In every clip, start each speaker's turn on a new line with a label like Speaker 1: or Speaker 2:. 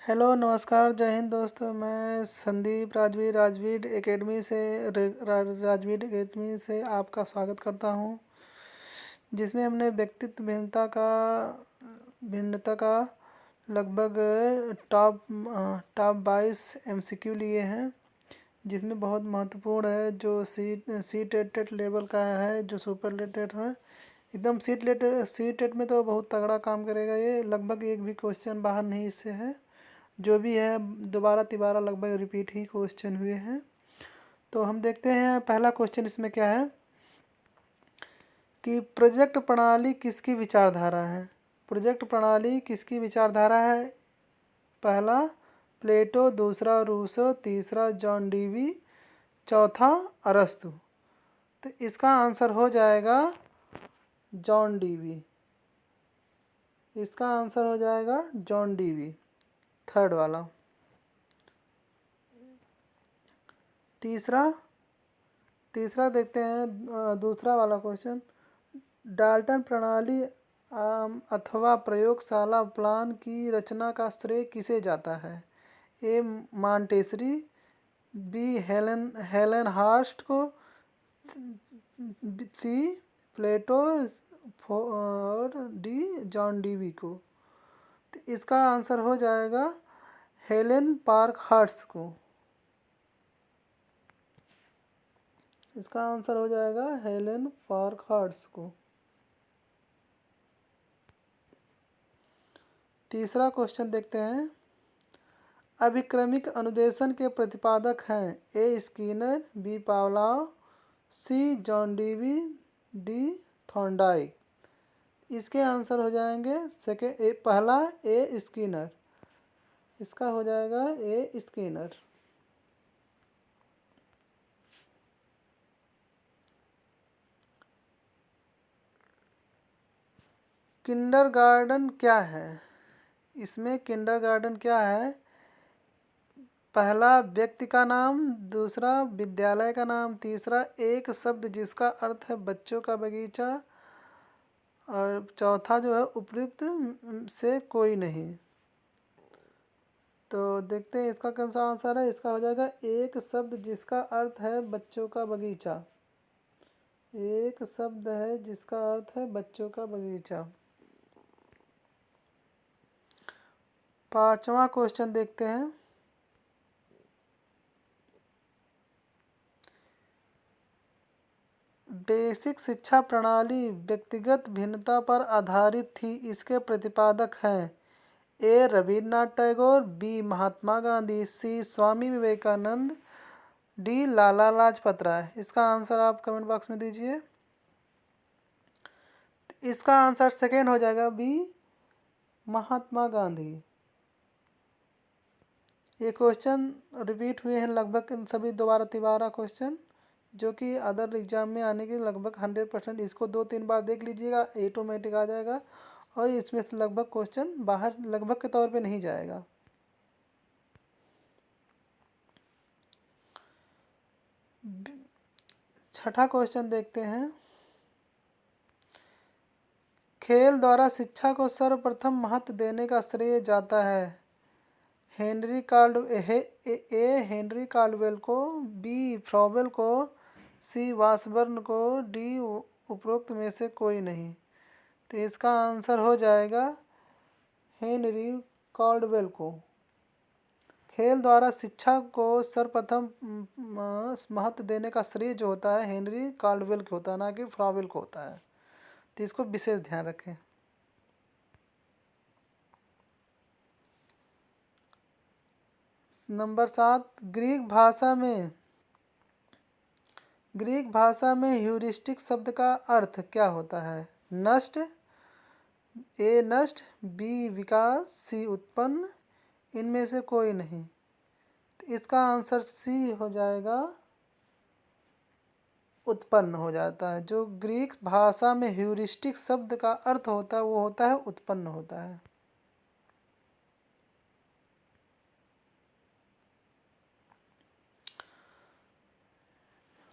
Speaker 1: Hello, नमस्कार, जय हिंद दोस्तों। मैं संदीप राजवीर राजवीर एकेडमी से आपका स्वागत करता हूं, जिसमें हमने व्यक्तित्व भिन्नता का लगभग टॉप 22 एमसीक्यू लिए हैं, जिसमें बहुत महत्वपूर्ण है जो सी टेट लेवल का है, जो सुपरलेटेड है। एकदम सी टेट में तो बहुत तगड़ा काम करेगा ये। लगभग एक भी क्वेश्चन बाहर नहीं इससे है। जो भी है दोबारा तिबारा लगभग रिपीट ही क्वेश्चन हुए हैं। तो हम देखते हैं पहला क्वेश्चन इसमें क्या है कि प्रोजेक्ट प्रणाली किसकी विचारधारा है। प्रोजेक्ट प्रणाली किसकी विचारधारा है? पहला प्लेटो, दूसरा रूसो, तीसरा जॉन डीवी, चौथा अरस्तु। तो इसका आंसर हो जाएगा जॉन डीवी। इसका आंसर हो जाएगा जॉन डीवी, थर्ड वाला। तीसरा देखते हैं दूसरा वाला क्वेश्चन। डाल्टन प्रणाली अथवा प्रयोगशाला प्लान की रचना का श्रेय किसे जाता है? ए मॉन्टेसरी, बी हेलन हार्स्ट को, सी प्लेटो और डी जॉन डीवी को। तो इसका आंसर हो जाएगा हेलेन पार्क हार्ट्स को। इसका आंसर हो जाएगा हेलेन पार्क हार्ट्स को। तीसरा क्वेश्चन देखते हैं। अभिक्रमिक अनुदेशन के प्रतिपादक हैं ए स्किनर, बी पावलाव, सी जॉन डीवी, डी थॉर्नडाइक। इसके आंसर हो जाएंगे पहला ए स्किनर। इसका हो जाएगा ए स्किनर। किंडरगार्टन क्या है? इसमें किंडरगार्टन क्या है? पहला व्यक्ति का नाम, दूसरा विद्यालय का नाम, तीसरा एक शब्द जिसका अर्थ है बच्चों का बगीचा, और चौथा जो है उपयुक्त से कोई नहीं। तो देखते हैं इसका कौन सा आंसर है। इसका हो जाएगा एक शब्द जिसका अर्थ है बच्चों का बगीचा। एक शब्द है जिसका अर्थ है बच्चों का बगीचा। पांचवा क्वेश्चन देखते हैं। बेसिक शिक्षा प्रणाली व्यक्तिगत भिन्नता पर आधारित थी, इसके प्रतिपादक हैं ए रविन्द्रनाथ टैगोर, बी महात्मा गांधी, सी स्वामी विवेकानंद, डी लाला लाजपत राय। इसका आंसर आप कमेंट बॉक्स में दीजिए। इसका आंसर सेकेंड हो जाएगा बी महात्मा गांधी। ये क्वेश्चन रिपीट हुए हैं लगभग सभी दोबारा तिबारा क्वेश्चन, जो कि अदर एग्जाम में आने के लगभग 100%। इसको 2-3 बार देख लीजिएगा, ऑटोमेटिक आ जाएगा, और इसमें से लगभग क्वेश्चन बाहर लगभग के तौर पे नहीं जाएगा। छठा क्वेश्चन देखते हैं। खेल द्वारा शिक्षा को सर्वप्रथम महत्व देने का श्रेय जाता है हेनरी कार्डवेल को, बी फ्रॉबेल को, सी वासबर्न को, डी उपरोक्त में से कोई नहीं। तो इसका आंसर हो जाएगा हेनरी कार्डवेल को। खेल द्वारा शिक्षा को सर्वप्रथम महत्व देने का श्रेय जो होता है हेनरी कार्डवेल को होता है, ना कि फ्रॉबेल को होता है। तो इसको विशेष ध्यान रखें। नंबर 7, ग्रीक भाषा में ह्यूरिस्टिक शब्द का अर्थ क्या होता है? नष्ट, ए नष्ट, बी विकास, सी उत्पन्न, इनमें से कोई नहीं। तो इसका आंसर सी हो जाएगा, उत्पन्न हो जाता है। जो ग्रीक भाषा में ह्यूरिस्टिक शब्द का अर्थ होता है वो होता है उत्पन्न होता है।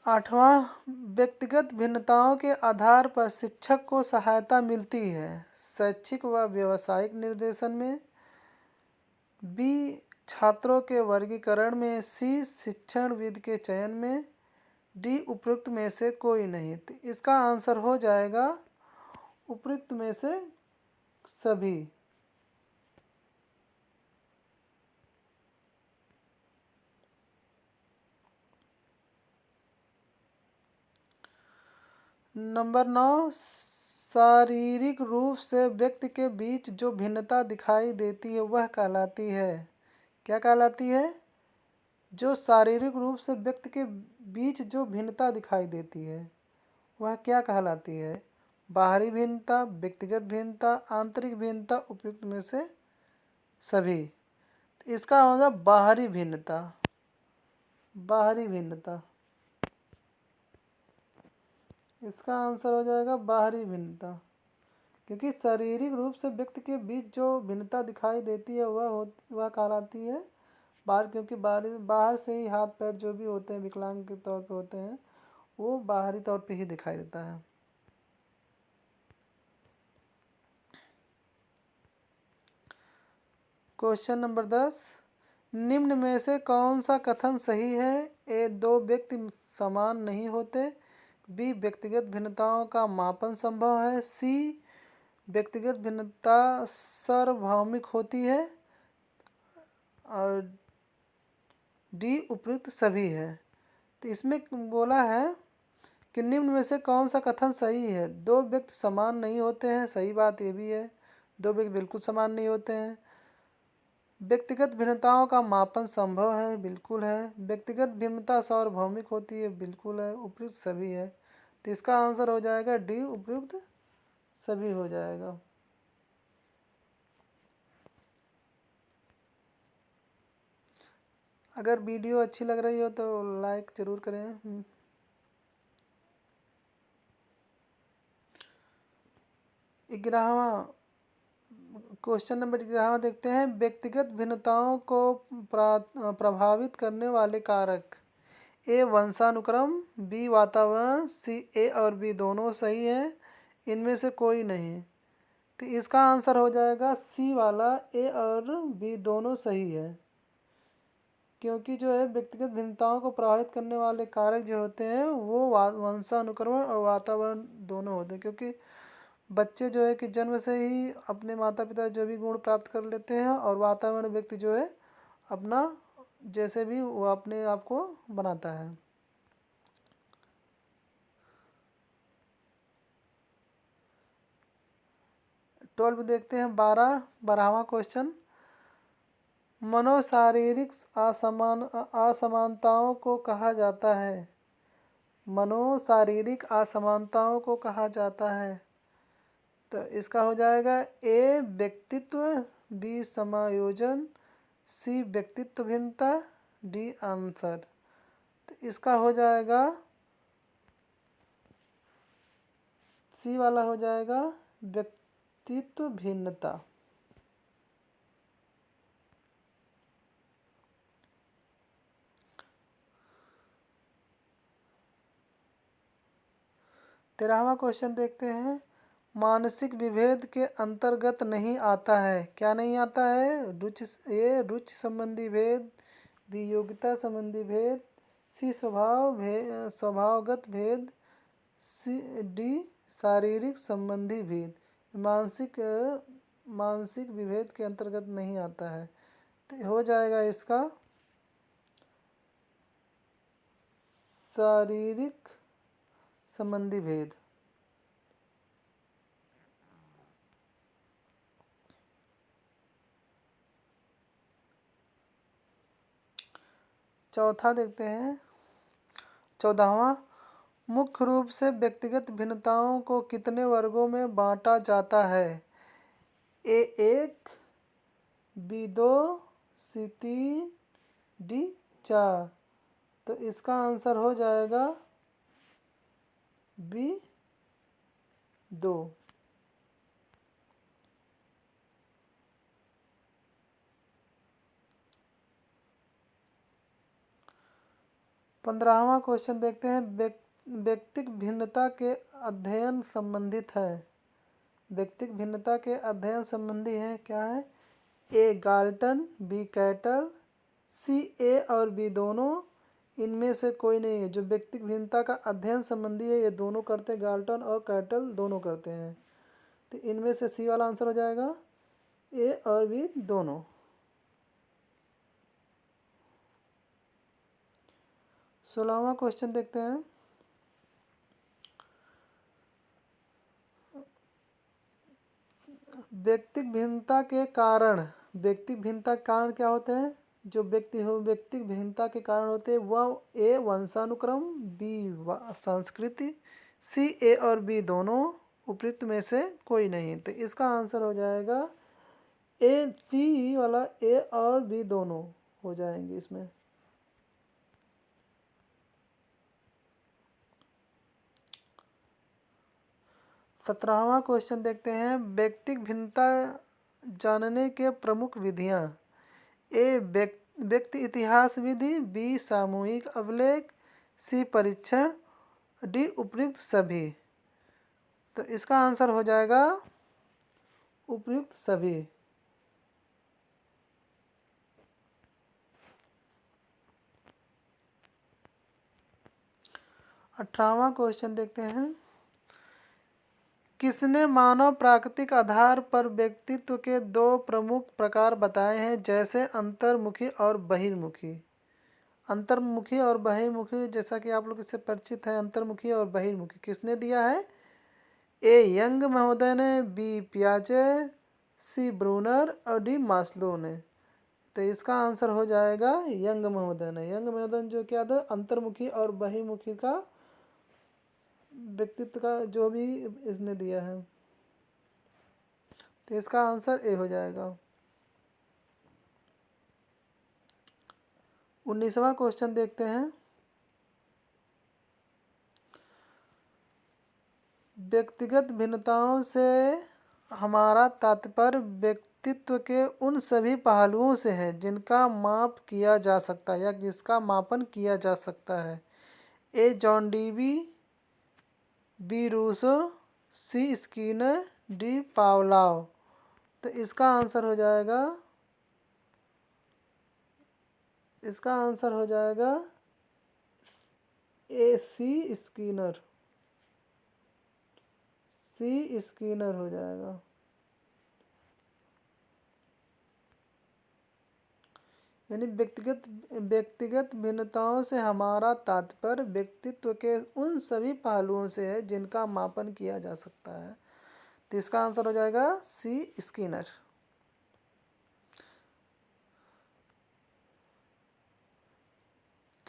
Speaker 1: आठवां, व्यक्तिगत भिन्नताओं के आधार पर शिक्षक को सहायता मिलती है शैक्षिक व व्यावसायिक निर्देशन में, बी छात्रों के वर्गीकरण में, सी शिक्षणविद के चयन में, डी उपयुक्त में से कोई नहीं। तो इसका आंसर हो जाएगा उपयुक्त में से सभी। नंबर 9, शारीरिक रूप से व्यक्ति के बीच जो भिन्नता दिखाई देती है वह कहलाती है। क्या कहलाती है? जो शारीरिक रूप से व्यक्ति के बीच जो भिन्नता दिखाई देती है वह क्या कहलाती है? बाहरी भिन्नता, व्यक्तिगत भिन्नता, आंतरिक भिन्नता, उपयुक्त में से सभी। तो इसका होगा बाहरी भिन्नता। बाहरी भिन्नता, इसका आंसर हो जाएगा बाहरी भिन्नता, क्योंकि शारीरिक रूप से व्यक्ति के बीच जो भिन्नता दिखाई देती है वह कहलाती है बाहर, क्योंकि बाहर से ही हाथ पैर जो भी होते हैं विकलांग के तौर पे होते हैं वो बाहरी तौर पे ही दिखाई देता है। क्वेश्चन नंबर 10, निम्न में से कौन सा कथन सही है? ए, दो व्यक्ति समान नहीं होते। बी, व्यक्तिगत भिन्नताओं का मापन संभव है। सी, व्यक्तिगत भिन्नता सार्वभौमिक होती है। और डी, उपयुक्त सभी है। तो इसमें बोला है कि निम्न में से कौन सा कथन सही है? दो व्यक्ति समान नहीं होते हैं, सही बात ये भी है, दो व्यक्ति बिल्कुल समान नहीं होते हैं। व्यक्तिगत भिन्नताओं का मापन संभव है, बिल्कुल है। व्यक्तिगत भिन्नता सार्वभौमिक होती है, बिल्कुल है। उपयुक्त सभी है। तो इसका आंसर हो जाएगा डी, उपयुक्त सभी हो जाएगा। अगर वीडियो अच्छी लग रही हो तो लाइक ज़रूर करें। क्वेश्चन नंबर 11 देखते हैं। व्यक्तिगत भिन्नताओं को प्रभावित करने वाले कारक। ए, वंशानुक्रम। बी, वातावरण। सी, ए और बी दोनों सही हैं, इनमें से कोई नहीं। तो इसका आंसर हो जाएगा सी वाला, ए और बी दोनों सही है, क्योंकि जो है व्यक्तिगत भिन्नताओं को प्रभावित करने वाले कारक जो होते हैं वो वंशानुक्रमण और वातावरण दोनों होते हैं। क्योंकि बच्चे जो है कि जन्म से ही अपने माता पिता जो भी गुण प्राप्त कर लेते हैं, और वातावरण व्यक्ति जो है अपना जैसे भी वो अपने आप को बनाता है। ट्वेल्व देखते हैं। 12वां क्वेश्चन। मनोशारीरिक असमानताओं को कहा जाता है। मनोशारीरिक असमानताओं को कहा जाता है। तो इसका हो जाएगा ए, व्यक्तित्व। बी, समायोजन। सी, व्यक्तित्व भिन्नता। D, answer. तो इसका हो जाएगा सी वाला हो जाएगा व्यक्तित्व भिन्नता। तेरहवां क्वेश्चन देखते हैं। मानसिक विभेद के अंतर्गत नहीं आता है। क्या नहीं आता है? रुचि संबंधी भेद। बी, योग्यता संबंधी भेद। सी, स्वभावगत भेद। सी, डी, शारीरिक संबंधी भेद। मानसिक विभेद के अंतर्गत नहीं आता है। तो हो जाएगा इसका शारीरिक संबंधी भेद। चौथा देखते हैं। 14वां, मुख्य रूप से व्यक्तिगत भिन्नताओं को कितने वर्गों में बांटा जाता है? ए, 1। बी, 2। सी, 3। डी, 4। तो इसका आंसर हो जाएगा बी, 2। 15वां क्वेश्चन देखते हैं। व्यक्तिक भिन्नता के अध्ययन संबंधित है। व्यक्तिक भिन्नता के अध्ययन संबंधी है। क्या है? ए गाल्टन, बी कैटल, सी ए और बी दोनों। इनमें से कोई नहीं है। जो व्यक्तिक भिन्नता का अध्ययन संबंधी है ये दोनों करते हैं, गाल्टन और कैटल दोनों करते हैं। तो इनमें से सी वाला आंसर हो जाएगा, ए और बी दोनों। 16वां क्वेश्चन देखते हैं। व्यक्तिक भिन्नता के कारण, व्यक्तिक भिन्नता के कारण क्या होते हैं? जो व्यक्तिक भिन्नता के कारण होते हैं वह ए वंशानुक्रम, बी संस्कृति, सी ए और बी दोनों, उपयुक्त में से कोई नहीं। तो इसका आंसर हो जाएगा ए, सी वाला ए और बी दोनों हो जाएंगे इसमें। 17वां क्वेश्चन देखते हैं। व्यक्तिक भिन्नता जानने के प्रमुख विधियाँ। ए व्यक्ति इतिहास विधि, बी सामूहिक अभिलेख, सी परीक्षण, डी उपयुक्त सभी। तो इसका आंसर हो जाएगा उपयुक्त सभी। 18वां क्वेश्चन देखते हैं। किसने मानव प्राकृतिक आधार पर व्यक्तित्व के दो प्रमुख प्रकार बताए हैं, जैसे अंतर्मुखी और बहिर्मुखी? अंतर्मुखी और बहिर्मुखी, जैसा कि आप लोग इससे परिचित हैं, अंतर्मुखी और बहिर्मुखी किसने दिया है? ए यंग महोदय ने, बी पियाजे, सी ब्रूनर और डी मास्लो ने। तो इसका आंसर हो जाएगा यंग महोदय ने। यंग महोदय ने जो किया था अंतर्मुखी और बहिर्मुखी का व्यक्तित्व का जो भी इसने दिया है। तो इसका आंसर ए हो जाएगा। 19वां क्वेश्चन देखते हैं। व्यक्तिगत भिन्नताओं से हमारा तात्पर्य व्यक्तित्व के उन सभी पहलुओं से है जिनका माप किया जा सकता है या जिसका मापन किया जा सकता है। ए जॉन डीवी, बी रूसो, सी स्किनर, डी पावलाव। तो इसका आंसर हो जाएगा, इसका आंसर हो जाएगा ए सी स्किनर। सी स्किनर हो जाएगा। यानी व्यक्तिगत भिन्नताओं से हमारा तात्पर्य व्यक्तित्व के उन सभी पहलुओं से है जिनका मापन किया जा सकता है। तो इसका आंसर हो जाएगा सी स्किनर।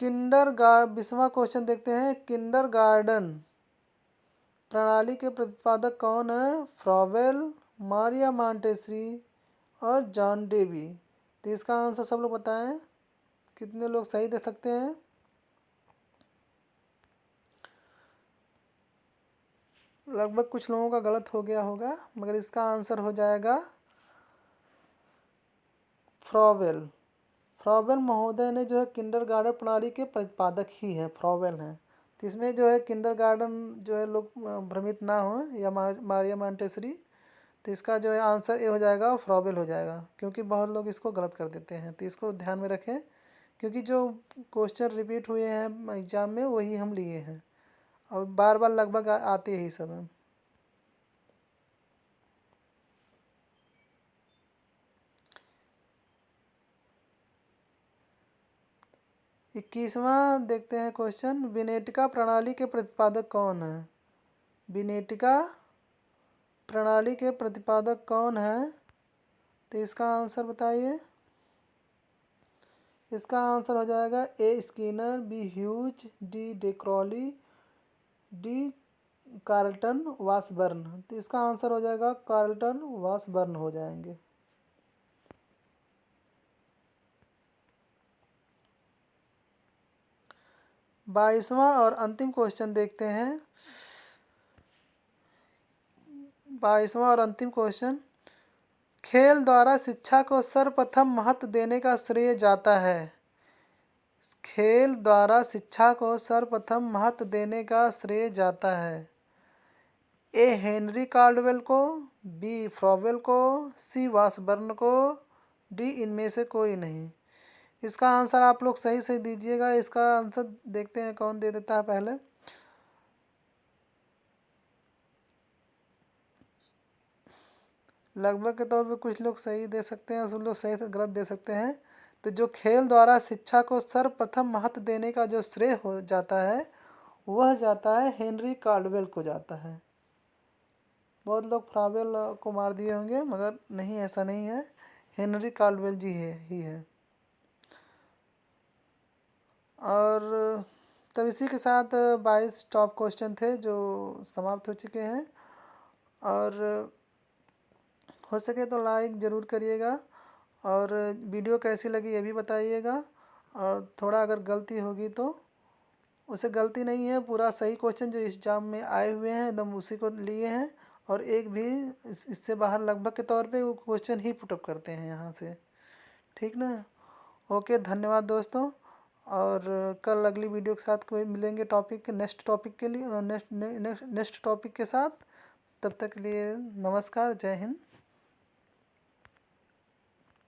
Speaker 1: बीसवां क्वेश्चन देखते हैं। किंडरगार्टन प्रणाली के प्रतिपादक कौन है? फ्रॉवेल, मारिया मॉन्टेसरी और जॉन डेवी। तो इसका आंसर सब लोग बताएं, कितने लोग सही दे सकते हैं? लगभग कुछ लोगों का गलत हो गया होगा, मगर इसका आंसर हो जाएगा फ्रॉवेल। फ्रॉवेल महोदय ने जो है किंडरगार्टन प्रणाली के प्रतिपादक ही हैं, फ्रॉवेल हैं। तो इसमें जो है किंडरगार्टन जो है लोग भ्रमित ना हो, या मारिया मॉन्टेसरी। तो इसका जो है आंसर ए हो जाएगा, फ्रॉवेल हो जाएगा, क्योंकि बहुत लोग इसको गलत कर देते हैं। तो इसको ध्यान में रखें, क्योंकि जो क्वेश्चन रिपीट हुए हैं एग्जाम में वही हम लिए हैं और बार बार लगभग आते ही सब हैं। 21वां देखते हैं क्वेश्चन। विनेटिका प्रणाली के प्रतिपादक कौन है? विनेटिका प्रणाली के प्रतिपादक कौन है? तो इसका आंसर बताइए। इसका आंसर हो जाएगा A Skinner, B Hughes, D Decroly, D Carleton Washburne. तो इसका आंसर हो जाएगा कार्ल्टन वासबर्न हो जाएंगे। 22वां और अंतिम क्वेश्चन देखते हैं। 22वां और अंतिम क्वेश्चन। खेल द्वारा शिक्षा को सर्वप्रथम महत्व देने का श्रेय जाता है। खेल द्वारा शिक्षा को सर्वप्रथम महत्व देने का श्रेय जाता है। ए हेनरी कार्डवेल को, बी फ्रॉवेल को, सी वासबर्न को, डी इनमें से कोई नहीं। इसका आंसर आप लोग सही सही दीजिएगा। इसका आंसर देखते हैं कौन दे देता है पहले। लगभग के तौर पे कुछ लोग सही दे सकते हैं, कुछ लोग सही से गलत दे सकते हैं। तो जो खेल द्वारा शिक्षा को सर्वप्रथम महत्व देने का जो श्रेय हो जाता है वह जाता है हेनरी कार्डवेल को जाता है। बहुत लोग फ्रावेल को मार दिए होंगे, मगर नहीं, ऐसा नहीं है, हेनरी कार्डवेल जी ही है। और तब इसी के साथ 22 टॉप क्वेश्चन थे जो समाप्त हो चुके हैं। और हो सके तो लाइक ज़रूर करिएगा, और वीडियो कैसी लगी ये भी बताइएगा। और थोड़ा अगर गलती होगी तो उसे गलती नहीं है, पूरा सही क्वेश्चन जो इस एग्जाम में आए हुए हैं एकदम उसी को लिए हैं, और एक भी इससे बाहर लगभग के तौर पे वो क्वेश्चन ही पुटअप करते हैं यहाँ से। ठीक ना? ओके, धन्यवाद दोस्तों। और कल अगली वीडियो के साथ कोई मिलेंगे टॉपिक के नेक्स्ट टॉपिक के लिए, नेक्स्ट टॉपिक के साथ। तब तक के लिए नमस्कार, जय हिंद।